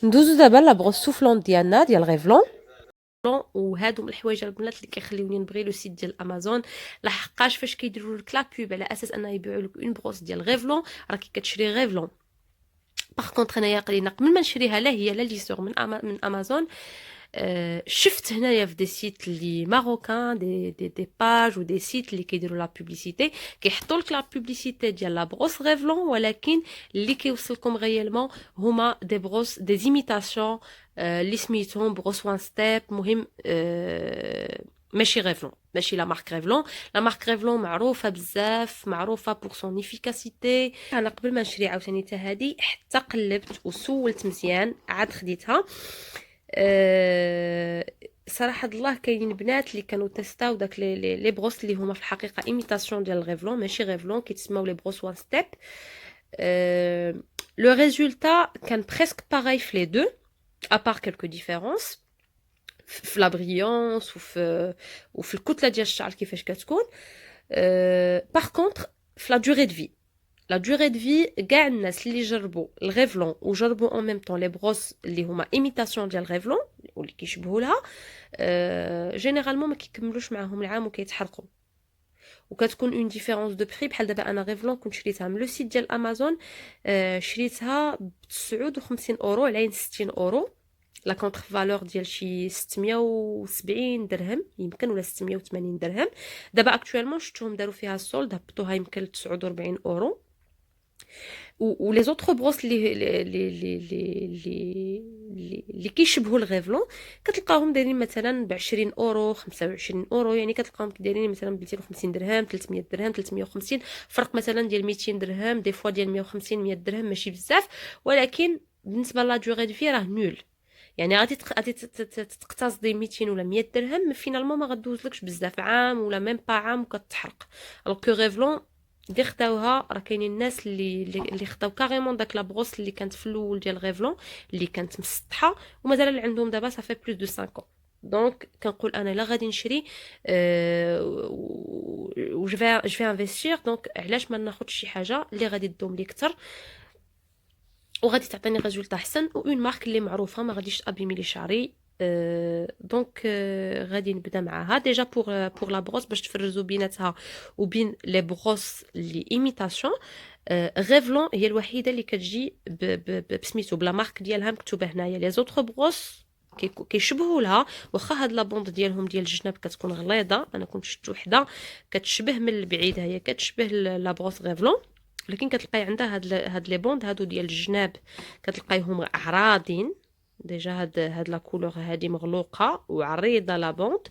ندوزو دابا لابغوس سوفلون ديالنا ديال غيفلون. وهادو من الحوايج البنات اللي كيخليوني نبغي لو سيت ديال امازون، لحقاش فاش كيديروا لك لا بوب على اساس انه يبيعوا لك اون بروس ديال غيفلون، راكي كتشري غيفلون. باغ كونطخ انايا قلينا قبل ما نشريها لا هي لا لي سور من امازون، شفت هنايا في دي سيت اللي ماروكان دي باج ودي سيت اللي كيديروا لا بوبليسيتي، كيحطوا لك لا بوبليسيتي ديال لا بروس غيفلون، ولكن اللي كيوصلكم غيالمون هما دي بروس دي زيميتاسيون اللي سميتهم بروس وان ستيب. مهم ماشي غيفلون، ماشي لا مارك غيفلون. لا مارك غيفلون معروفه بزاف، معروفه بور سون افيكاسيتي. انا قبل ما نشري عاوتاني حتى هادي حتى قلبت وسولت مزيان عاد خديتها. صراحه الله كاينين بنات اللي كانوا تيستاو داك لي بروس اللي هما في الحقيقه ايميتاسيون ديال الغيفلون، ماشي غيفلون، كيتسموا لي بروس وان ستيب. لو ريزولتا كان بريسك باغاي في لي دو ابار كلكو ديفيرونس في لا بريونس وفي الكتله ديال الشعر كيفاش كتكون. باغ كونطخ في لا دوغي دو في، لا دوغي دو في كاع الناس اللي جربوا الغيفلون وجربوا اون ميم طون لي بروس اللي هما ايميتاسيون ديال الغيفلون واللي كيشبهوا لها، جينيرالمون ما كيكملوش معاهم العام وكيتحرقوا. وكتكون اون ديفيرونس دو بري. بحال دابا انا غيفلون كنت شريتها من لو سيت ديال امازون، شريتها ب 59 اورو على 60 اورو، لا كونتر فالور ديال شي 670 درهم يمكن ولا 680 درهم. دابا اكطوالمون شفتهم داروا فيها السولد هبطوها يمكن ل 49 اورو. ولي زوطخ بروس اللي كيشبهوا الغيفلون كتلقاهم دايرين مثلا ب 20 اورو 25 اورو، يعني كتلقاهم دايرين مثلا ب 250 درهم 300 درهم 350، فرق مثلا ديال 200 درهم، دي فوا ديال 150 100 درهم، ماشي بزاف، ولكن بالنسبه لا دوغي دو في راه نول. يعني غادي تقتصدي 200 ولا 100 درهم فينالمون ما غدوزلكش بزاف، عام ولا ميم با عام وكتحرق. الوغ كو غيفلون اللي خداوها راه كاينين الناس اللي خداو كاريمون داك لابروس اللي كانت في الاول ديال غيفلون اللي كانت مسطحه ومازال اللي عندهم دابا صافي بلوس دو 5 ans. دونك كنقول انا لا غادي نشري و جو في انفستير، دونك علاش ما ناخذش شي حاجه اللي غادي تدوم لي اكثر وغادي تعطيني ريزولتا احسن واون مارك اللي معروفه ما غاديش تابيمي لي شعري. دونك غادي نبدا معاها ديجا بور لا بروس باش تفرزوا بيناتها وبين لي بروس اللي ايميتاسيون. غيفلون هي الوحيده اللي كتجي بسميتو بلا مارك ديالها مكتوبه هنايا. لي زوطخ بروس كيشبهوا لها، واخا هاد لابوند ديالهم ديال الجناب كتكون غليظه، انا كنت شفت وحده كتشبه من البعيد، هي كتشبه لا بروس غيفلون، ولكن كتلقاي عندها هاد لي بوند هادو ديال الجناب كتلقايهم عراضين ديجا. هاد لا كولور هادي مغلوقه وعريضه لا بوند،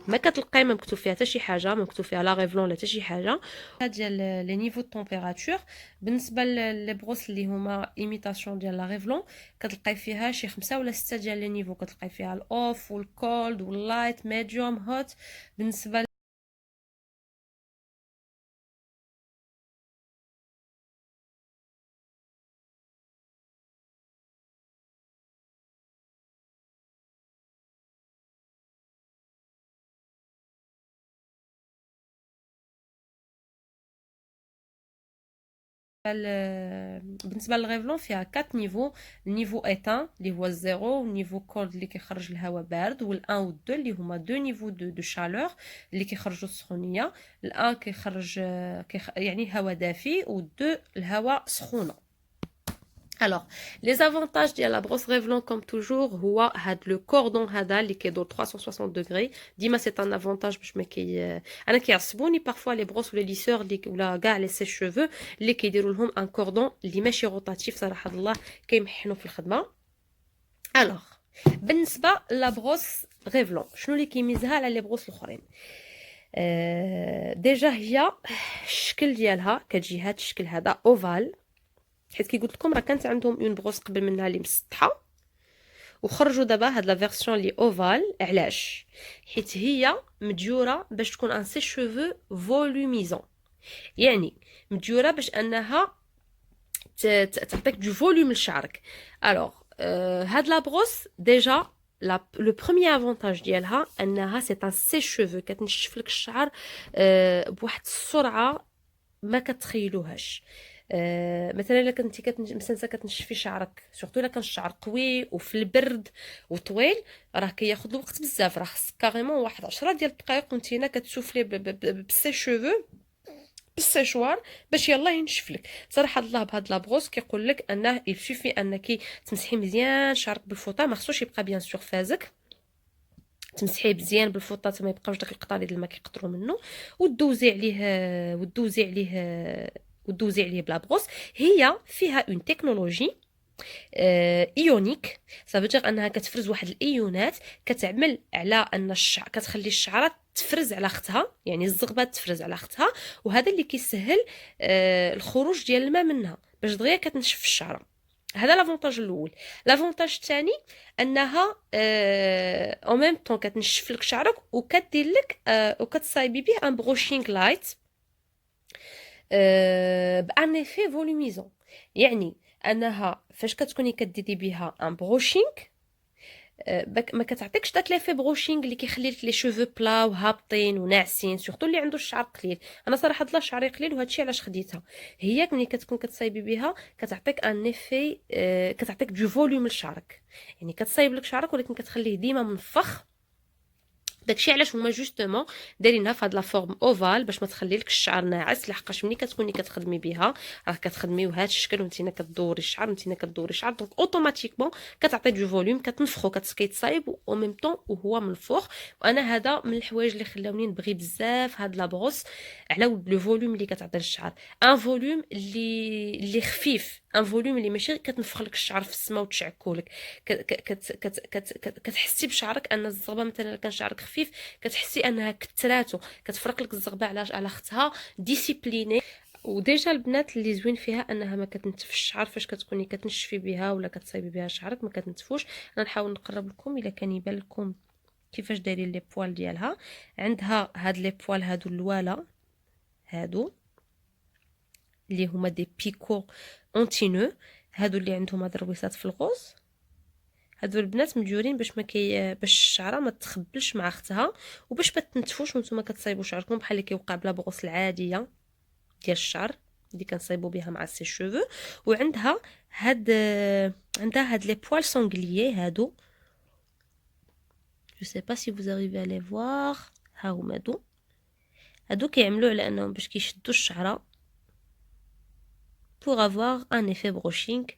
ما كتلقاي ما مكتوب فيها حتى شي حاجه، ما مكتوب فيها لا غيفلون لا حتى شي حاجه. هاد ديال لي نيفو د تمبيراتور بالنسبه لي بروس اللي هما ايميتاسيون ديال لا غيفلون كتلقاي فيها شي 5 ولا 6 ديال لي نيفو، كتلقاي فيها الاوف والكولد واللايت ميديوم هوت. بالنسبه بالنسبه للغيفلون فيها 4 نيفو. النيفو ايتان اللي هو الزيرو، والنيفو كولد اللي كيخرج الهواء بارد، والان و دو اللي هما دو نيفو دو شالور اللي كيخرجوا السخونيه. الان كيخرج يعني هواء دافي، ودو الهواء سخونه. Alors, les avantages de la brosse Revlon, comme toujours, هو هاد لو كوردون هذا اللي كيدور 360 degrés. ديما سي ان افونتاج باش ما انا كيعصبوني بارفوا لي بروس ولا لي سور اللي ولا كاع لي سي شوفو اللي كيديروا لهم ان كوردون اللي ماشي روتاتيف، صراحه الله كيمحنوا في الخدمه. الوغ بالنسبه لا بروس غيفلون شنو اللي كيميزها على لي بروس الاخرين؟ ديجا هي الشكل ديالها كتجي هاد الشكل هذا اوفال، حيت كي قلت لكم راه كانت عندهم اون بروس قبل منها اللي مسطحه وخرجوا دابا هاد لا فيرسيون اللي اوفال. علاش؟ حيت هي مديوره باش تكون ان سي شوفو فولوميزون، يعني مديوره باش انها تعطيك دو فوليوم لشعرك. الوغ هاد لا بروس ديجا لو بروميير افونتاج ديالها انها سي ان سي شوفو، كتنشف لك الشعر بواحد السرعه ما كتخيلوهاش. مثلا الا كنتي مثلا كتنشفي شعرك سورتو الا كان الشعر قوي وفي البرد وطويل، راه كياخذ الوقت بزاف، راه خصك كاريمون واحد 10 ديال الدقائق وانتينا كتسوفلي بالسي شوفو بالسيشوار باش يلا ينشف لك. صراحه الله بهاد لابغوس كيقول لك انه يلفيفي انك تمسحي مزيان شعرك بالفوطه، ما خصوش يبقى بيان سور فازك، تمسحيه مزيان بالفوطه حتى ما يبقاوش داك القطاري ديال الماء كيقطروا منه، ودوزي عليه ودوزي عليه ودوزي عليه بلا بغوص. هي فيها اون تكنولوجي ايونيك، صافي انها كتفرز واحد الايونات كتعمل على ان الشعر، كتخلي الشعره تفرز على اختها، يعني الزغبات تفرز على اختها، وهذا اللي كيسهل الخروج ديال الماء منها باش دغيا كتنشف الشعره. هذا لافونتاج الاول. لافونتاج الثاني انها او ميم طون كتنشف لك شعرك وكدير لك وكتصايبي به ان بروشينغ لايت بان ايفي فولوميزون، يعني انها فاش كتكوني كديري بها ان بروشينغ ما كتعطيكش داك ليفي بروشينغ اللي كيخلي لك لي شوفو بلا وهابطين وناعسين، سورتو اللي عنده الشعر قليل. انا صراحه الله شعري قليل وهادشي علاش خديتها. هي ملي كتكون كتصايبي بها كتعطيك ان ايفي كتعطيك دو فوليوم لشعرك، يعني كتصايب لك شعرك ولكن كتخليه ديما منفخ. داكشي علاش هما جوستومون دايرينها فهاد لا فورم اوفال باش ما تخليلكش الشعر ناعس، لحقاش ملي كتكوني كتخدمي بها راه كتخدمي بهذا الشكل وانتينا كدوري الشعر وانتينا كدوري الشعر، دونك اوتوماتيكمون كتعطي دو فوليوم، كتنفخو كيتصايب او ميم طون وهو منفوخ. وانا هذا من الحوايج اللي خلاوني نبغي بزاف هاد لا بروس على لو فوليوم اللي كتعطي للشعر، ان فوليوم اللي خفيف، ان فوليوم اللي ماشي كتنفخ لك الشعر في السما وتشعكولك. كتحسي بشعرك ان الزغبه مثلا كان شعرك خفيف كتحسي انها كتراتو، كتفرق لك الزغبه على اختها ديسيبليني. وديجا البنات اللي زوين فيها انها ما كتنتفش الشعر فاش كتكوني كتنشفي بها ولا كتصايبي بها شعرك ما كتنتفوش. انا نحاول نقرب لكم الا كان يبان لكم كيفاش دايرين لي بوال ديالها. عندها هاد لي بوال هادو الوالا، هادو اللي هما دي بيكو اونتينو، هادو اللي عندهم هاد الرويصات في الغوص، هادو البنات مديورين باش باش الشعره ما تخبلش مع اختها وباش ما تنتفوش وانتم كتصايبوا شعركم بحال اللي كيوقع بلا بغوص العاديه ديال الشعر اللي كنصايبوا بها مع سي شوفو. وعندها هاد لي بوال سونغليي هادو، جو سي با سي vous arrivez à les voir، ها هما هادو كيعملوا على انهم باش كيشدوا الشعره pour avoir un effet brushing.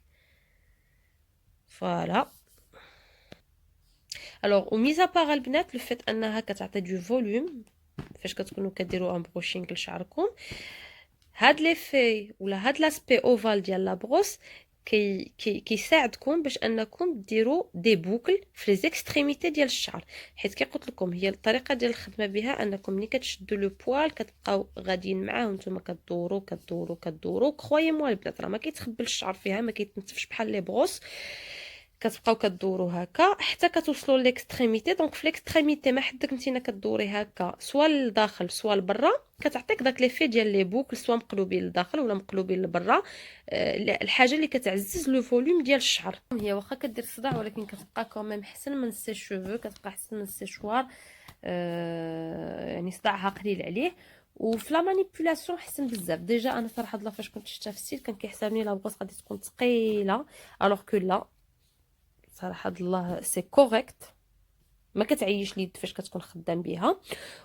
فوالا. الوغ وميزا باغ البنات لو فيت انها كتعطي دو فوليوم فاش كتكونوا كديروا ان بروشينغ لشعركم، هاد لي في ولا هاد لاسبي اوفال ديال لا بروس كيساعدكم باش انكم ديروا دي بوكل في لي زيكستريميتي ديال الشعر، حيت كي قلت لكم هي الطريقه ديال الخدمه بها انكم ملي كتشدوا لو بوال كتبقاو غاديين معاه وانتم كدوروا كرويي موا البنات راه ما كيتخبل الشعر فيها، ما كيتنتفش بحال لي بروس، كتبقاو كدوروا هكا حتى كتوصلوا ليكستريميتي. دونك في ليكستريميتي ما حدك نتينا كدوري هكا سوا لداخل سوا لبرا كتعطيك داك ليفي ديال لي بوكل سوا مقلوبين لداخل ولا مقلوبين لبرا، الحاجه اللي كتعزز لو فوليوم ديال الشعر. هي واخا كدير صداع ولكن كتبقى كوميم احسن من سي شوفو، كتبقى احسن من السيشوار، يعني صداعها قليل عليه وفي لا مانيبيولاسيون حسن بزاف. ديجا انا صراحه الله فاش كنت شفتها في السيت كان كيحسبني لا بغوص غادي تكون ثقيله، الوغ كو لا صراحه الله سي كوريكت، ما كتعيش اليد فاش كتكون خدام بها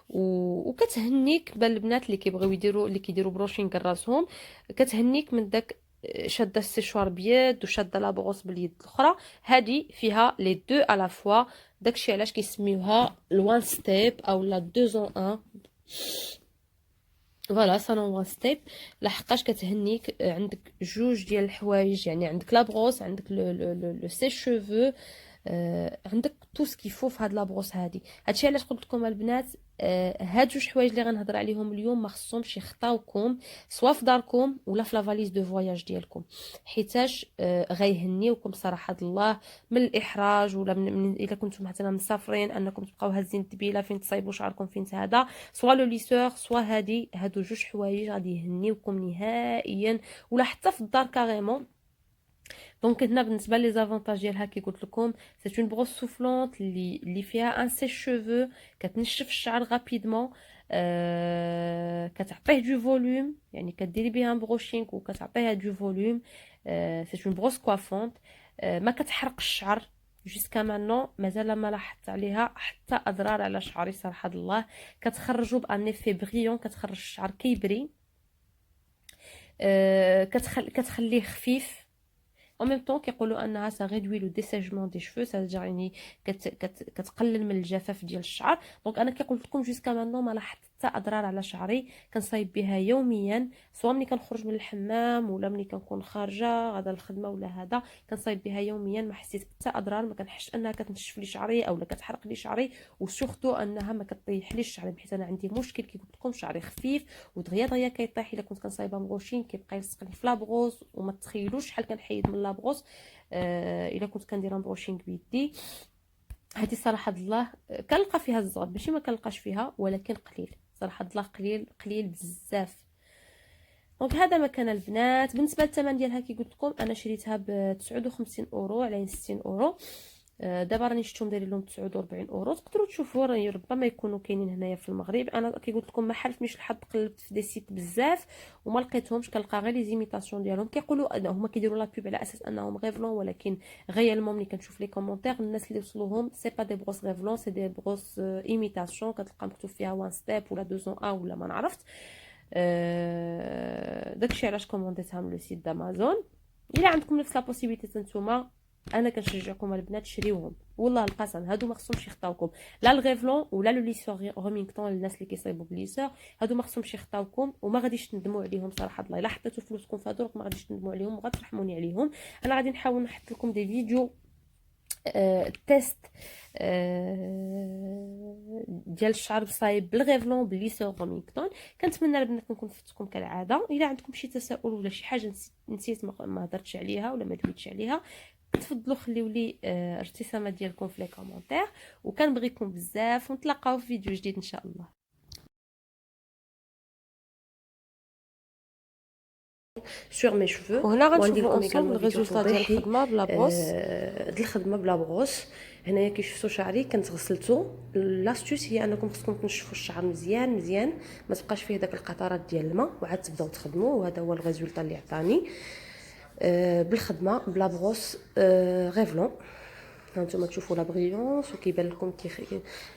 وكتهنيك بال البنات اللي كيبغيو كيديروا بروشينغ راسهم، كتهنيك من داك شاده السيشوار بيد وشاده لا بغوص باليد الاخرى. هذه فيها لي دو على فوا، داكشي علاش كيسميوها الوان ستيب او لا 2 en 1. فوالا صالون وان ستيب، لحقاش كتهنيك عندك جوج ديال الحوايج، يعني عندك لا بروس عندك لو سي شوفو، عندك تو سكيفو في هاد لابروس هادي. هادشي علاش قلت لكم البنات هاد جوج حوايج اللي غنهضر عليهم اليوم ما خصهمش يخطاوكم سواء في داركم ولا في لافاليز دو فواياج ديالكم، حيتاش غيهنيوكم صراحه الله من الاحراج ولا من الا كنتم مثلا مسافرين انكم تبقاو هازين الدبيله فين تصايبوا شعركم فين هذا سواء لو ليسور سواء هادو جوج حوايج غادي يهنيوكم نهائيا ولا حتى في الدار كاريمون. دونك هنا بالنسبه لي زافونتاج ديالها كي قلت لكم سي اون بروس سوفلونت اللي فيها ان سي شوفو كتنشف الشعر غابيدمون، كتعطيه دو فوليوم، يعني كديري بها بروشينغ وكتعطيها دو فوليوم. سي اون بروس كوافونت. ما كتحرق الشعر جوسكا مانون، مازال ما لاحظت عليها حتى اضرار على شعري صراحه الله. كتخرجوا بان ايفي بريون، كتخرج الشعر كيبري. كتخليه خفيف. en même temps كيقولوا انها سا ريدوي لو ديسيجمون دي شفو، سا يعني كتقلل من الجفاف ديال الشعر. دونك انا كيقول لكم جوسكا مانون ما لاحظت حتى اضرار على شعري. كنصايب بها يوميا، سواء ملي كنخرج من الحمام ولا ملي كنكون خارجه غادا الخدمه ولا هذا، كنصايب بها يوميا. ما حسيت حتى اضرار، ما كنحسش انها كتنشف لي شعري او لا كتحرق لي شعري، وسورتو انها ما كطيح ليش شعري، بحيث انا عندي مشكل كي قلت لكم شعري خفيف ودغيا دغيا كيطيح. الا كنت كنصايبها مغوشين كيبقى يلصقني في لابغوس، وما تخيلوش شحال كنحيد من لابغوس الا كنت كندير بروشينغ بيدي. هذه صراحه الله كنلقى فيها الزغب، ماشي ما كنلقاش فيها، ولكن قليل صراحه الله، قليل قليل بزاف. دونك هذا مكان البنات. بالنسبه للثمن ديالها كي قلت لكم انا شريتها ب 59 اورو على 60 اورو. دابا راني شفتهم دايرين لهم 49 اورو. تقدروا تشوفوا، راني ربما يكونوا كاينين هنايا في المغرب. انا كي قلت لكم ما حالفنيش الحظ، قلبت في دي سيت بزاف وما لقيتهمش. كنلقى غير لي زيميتاسيون ديالهم. كيقولوا هما كيديروا لا بوب على اساس انهم غيفلون، ولكن غيالمون ملي كنشوف لي كومونتير الناس اللي وصلوهم سي با دي بروس غيفلون، سي دي بروس ايميتاسيون. كتلقى مكتوب فيها وان ستيب ولا دوزون ا ولا ما نعرفت. داكشي علاش كومونديتها من لو سيت دامازون. الا عندكم نفس لا بوسيبيتي نتوما، انا كنشجعكم البنات شريوهم، والله القسم هادو ما خصهمش يخطاوكم، لا الغيفلون ولا لو ليسور رومينغتون. للناس اللي كيصايبوا بليسور هادو ما خصهمش يخطاوكم، وما غاديش تندموا عليهم صراحه الله. الا حطيتوا فلوسكم في هادو ما غاديش تندموا عليهم وغترحموني عليهم. انا غادي نحاول نحط لكم دي فيديو تيست ديال الشعر بصايب بالغيفلون بالليسور رومينغتون. كنتمنى البنات نكون فدتكم كالعاده. الا عندكم شي تساؤل ولا شي حاجه نسيت ما هضرتش عليها ولا ما دويتش عليها، تفضلوا خليو لي ارتسامه ديالكم في لي كومونتير. وكنبغيكم بزاف، ونتلاقاو في فيديو جديد ان شاء الله. سور مي شوفو، وهنا غنشوفوا انصومبل الريزولطا ديال الخدمه بلا بروس. ديال الخدمه بلا بروس. هنايا كي شفتوا شعري كنت غسلته. لاستوس هي انكم خصكم تنشفوا الشعر مزيان مزيان، ما تبقاش فيه داك القطرات ديال الماء، وعاد تبداو تخدموا. وهذا هو الريزولطا اللي عطاني بالخدمه بلا بروس غيفلون. هانتوما تشوفوا لا بريونس، وكيبان لكم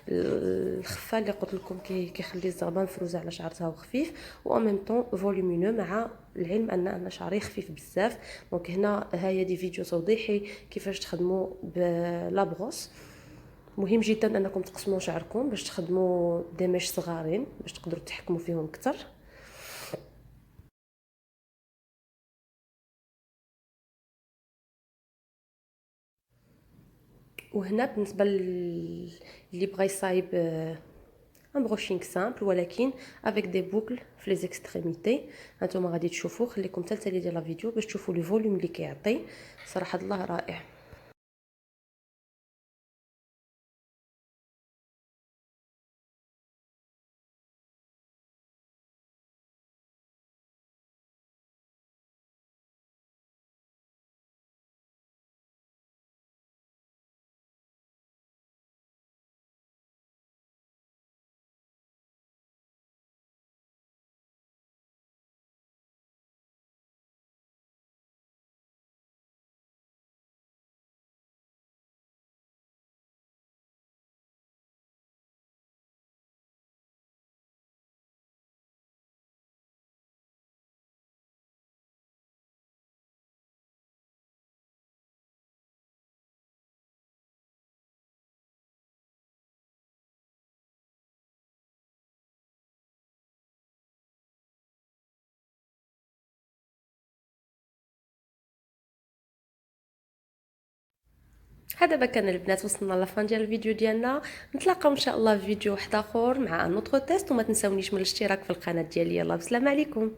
الخفه اللي قلت لكم كيخلي الزغبه مفروزه على شعرتها وخفيف، و ان ميم طون فولومينو، مع العلم ان شعري خفيف بزاف. دونك هنا هي دي فيديو توضيحي كيفاش تخدموا بلا بروس. مهم جدا انكم تقسموا شعركم باش تخدموا دي ميش صغارين باش تقدروا تحكموا فيهم اكثر. وهنا بالنسبه اللي بغى يصايب ان بروشينغ سامبل ولكن افيك دي بوكل في لي زيكستريميتي. هانتوما غادي تشوفوا، خليكم حتى التالي ديال لا فيديو باش تشوفوا لو فوليوم اللي كيعطي. صراحه الله رائع. هذا كان البنات، وصلنا لافان ديال الفيديو ديالنا. نتلاقاو ان شاء الله في فيديو واحد اخر مع نوترو تيست. وما تنساونيش من الاشتراك في القناه ديالي. يلا بسلام عليكم.